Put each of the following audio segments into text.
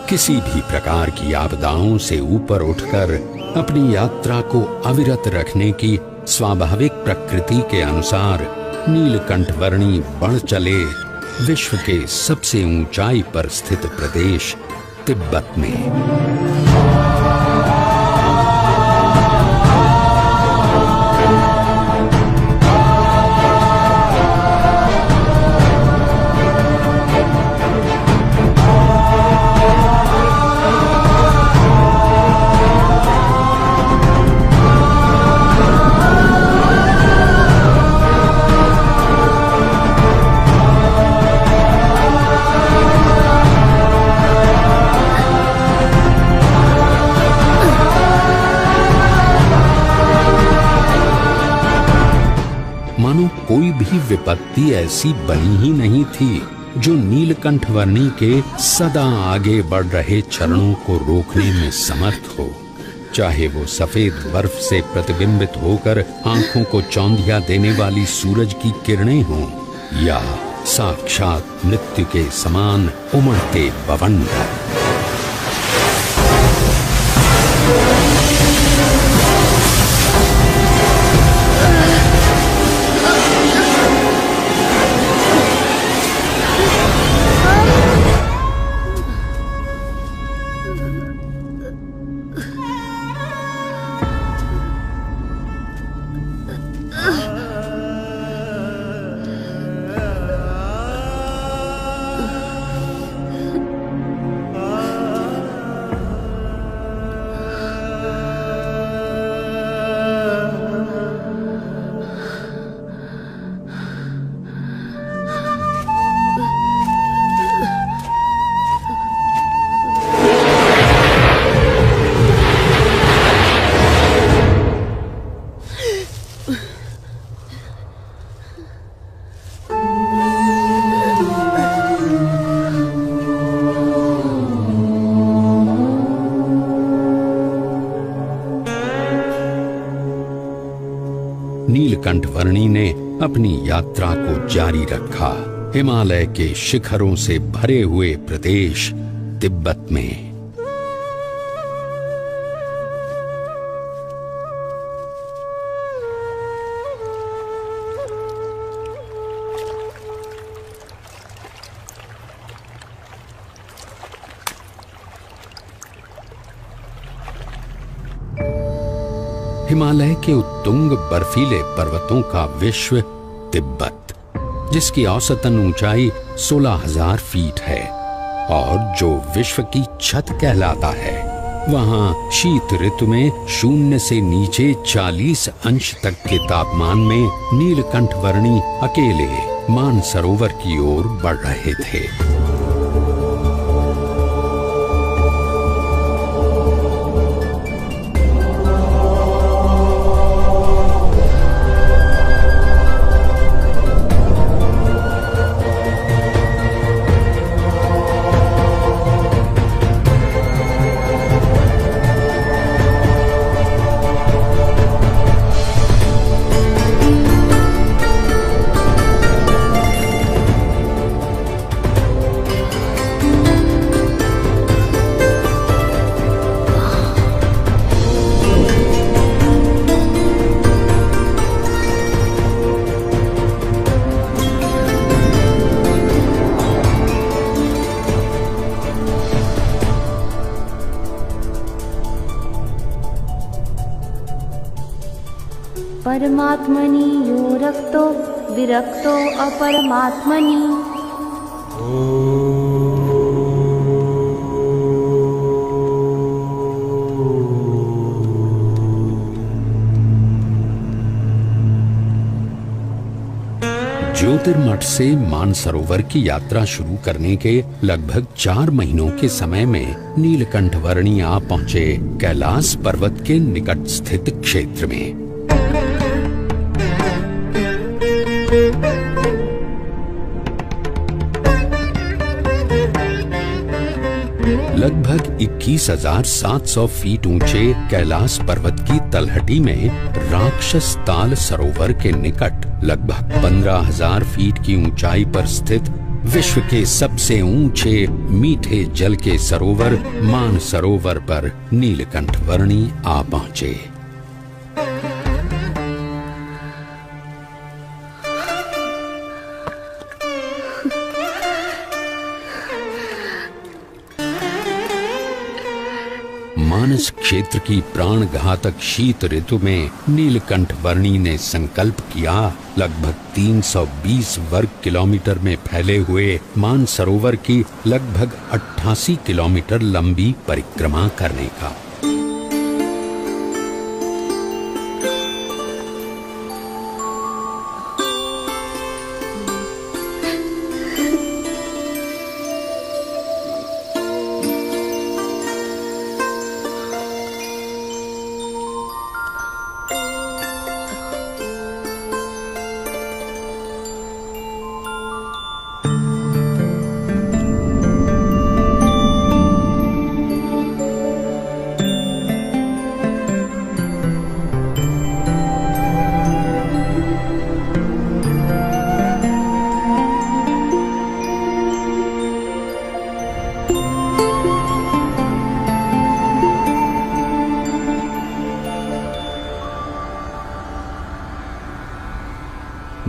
किसी भी प्रकार की आपदाओं से ऊपर उठकर अपनी यात्रा को अविरत रखने की स्वाभाविक प्रकृति के अनुसार नीलकंठवर्णी बढ़ चले विश्व के सबसे ऊंचाई पर स्थित प्रदेश तिब्बत में। मानो कोई भी विपत्ति ऐसी बनी ही नहीं थी जो नीलकंठवर्णी के सदा आगे बढ़ रहे चरणों को रोकने में समर्थ हो। चाहे वो सफेद बर्फ से प्रतिबिंबित होकर आंखों को चौंधिया देने वाली सूरज की किरणें हों या साक्षात मृत्यु के समान उमड़ते बवंडर। नीलकंठवर्णी ने अपनी यात्रा को जारी रखा हिमालय के शिखरों से भरे हुए प्रदेश तिब्बत में। हिमालय के उत्तुंग बर्फीले पर्वतों का विश्व तिब्बत, जिसकी औसतन ऊंचाई 16,000 फीट है और जो विश्व की छत कहलाता है, वहां शीत ऋतु में 0 से नीचे 40 अंश तक के तापमान में नीलकंठवर्णी अकेले मानसरोवर की ओर बढ़ रहे थे। परमात्मनि यो रक्तो विरक्तो अपरमात्मनि। ज्योतिर्मठ से मानसरोवर की यात्रा शुरू करने के लगभग 4 महीनों के समय में नीलकंठ वर्णी आ पहुंचे कैलाश पर्वत के निकट स्थित क्षेत्र में। लगभग 21,700 फीट ऊंचे कैलाश पर्वत की तलहटी में राक्षस ताल सरोवर के निकट लगभग 15,000 फीट की ऊंचाई पर स्थित विश्व के सबसे ऊंचे मीठे जल के सरोवर मानसरोवर पर नीलकंठ वर्णी आ पहुंचे। मानस क्षेत्र की प्राण घातक शीत ऋतु में नीलकंठ वर्णी ने संकल्प किया लगभग 320 वर्ग किलोमीटर में फैले हुए मानसरोवर की लगभग 88 किलोमीटर लंबी परिक्रमा करने का।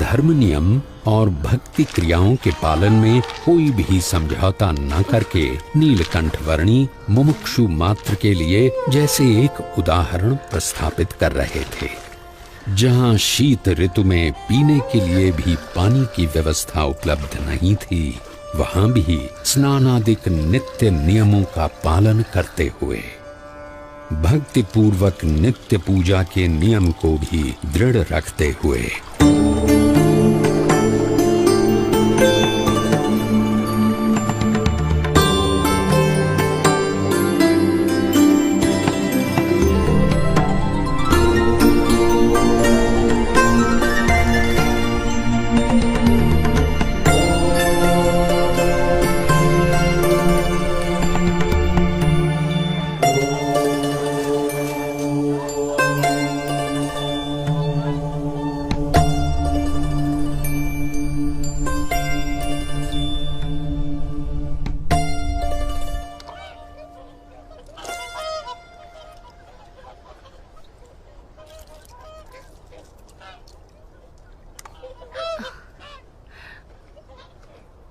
धर्म नियम और भक्ति क्रियाओं के पालन में कोई भी समझौता न करके नीलकंठ वर्णी मुमुक्षु मात्र के लिए जैसे एक उदाहरण प्रस्थापित कर रहे थे। जहां शीत ऋतु में पीने के लिए भी पानी की व्यवस्था उपलब्ध नहीं थी, वहां भी स्नानादिक नित्य नियमों का पालन करते हुए भक्ति पूर्वक नित्य पूजा के नियम को भी दृढ़ रखते हुए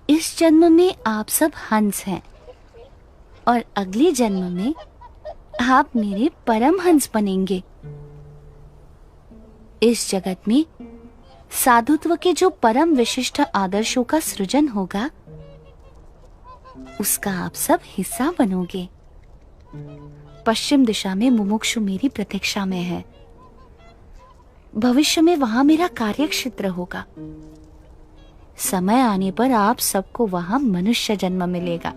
इस जन्म में आप सब हंस हैं और अगले जन्म में आप मेरे परम हंस बनेंगे। इस जगत में साधुत्व के जो परम विशिष्ट आदर्शों का सृजन होगा, उसका आप सब हिस्सा बनोगे। पश्चिम दिशा में मुमुक्षु मेरी प्रतीक्षा में है। भविष्य में वहां मेरा कार्य क्षेत्र होगा। समय आने पर आप सबको वहां मनुष्य जन्म मिलेगा।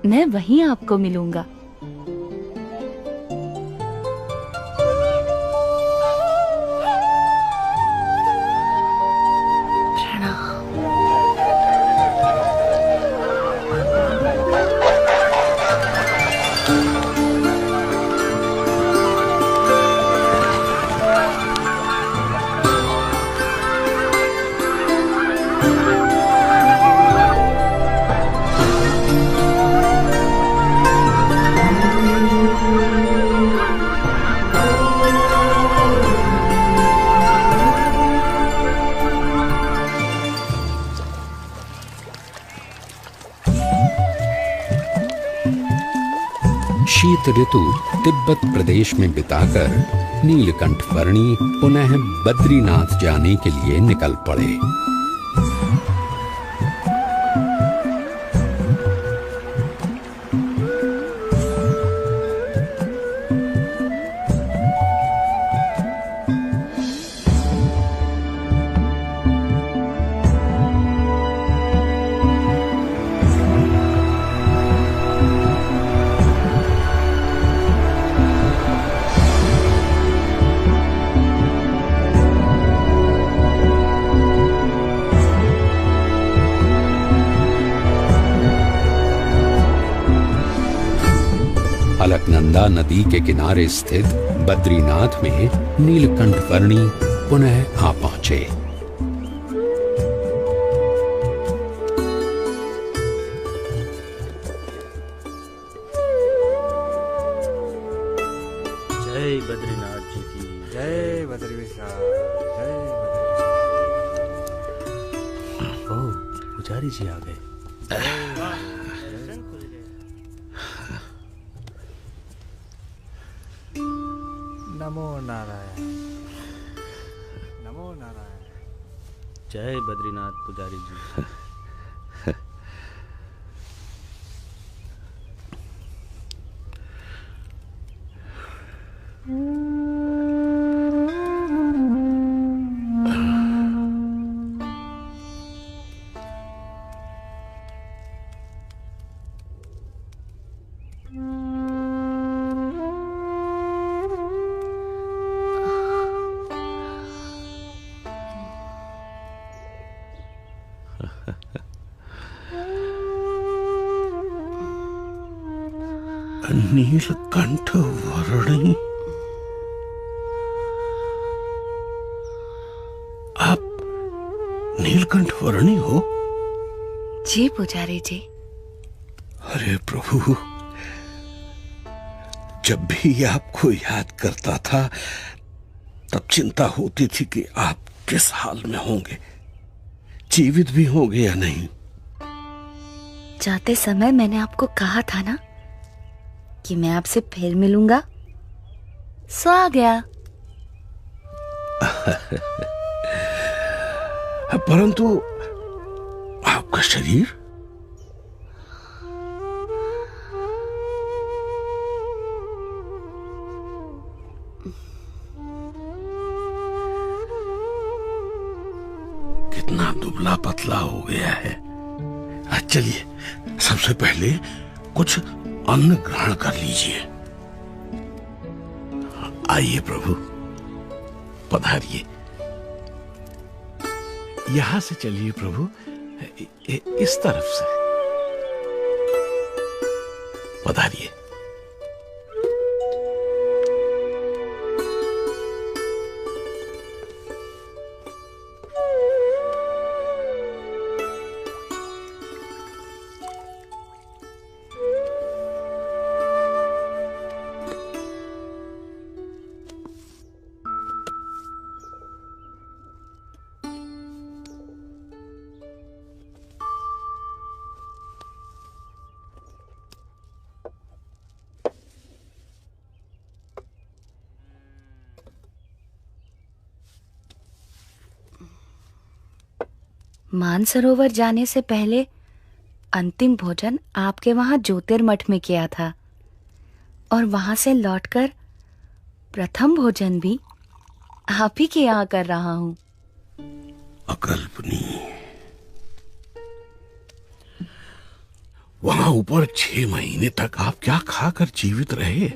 मैं वहीं आपको मिलूंगा। शीत ऋतु तिब्बत प्रदेश में बिताकर नीलकंठ वर्णी पुनः बद्रीनाथ जाने के लिए निकल पड़े। अलकनंदा नदी के किनारे स्थित बद्रीनाथ में नीलकंठ वर्णी पुनः आ पहुंचे। जय बद्रीनाथ जी की जय बद्री विशाल, जय बद्री। ओ पुजारी जी आ गए। नमो नारायण, नमो नारायण। जय बद्रीनाथ पुजारी जी। नीलकंठ वर्णी, आप नीलकंठ वर्णी हो? जी पुजारी जी। अरे प्रभु, जब भी आपको याद करता था तब चिंता होती थी कि आप किस हाल में होंगे, जीवित भी होंगे या नहीं। जाते समय मैंने आपको कहा था ना कि मैं आपसे फिर मिलूंगा, सो आ गया। परंतु आपका शरीर? कितना दुबला पतला हो गया है। चलिए, सबसे पहले कुछ अन्न ग्रहण कर लीजिए। आइए प्रभु, पधारिए। यहां से चलिए प्रभु, इस तरफ से पधारिए। मानसरोवर जाने से पहले अंतिम भोजन आपके वहां ज्योतिर्मठ में किया था, और वहां से लौटकर प्रथम भोजन भी आप ही के यहाँ कर रहा हूं। अकल्पनीय। वहां ऊपर 6 महीने तक आप क्या खाकर जीवित रहे?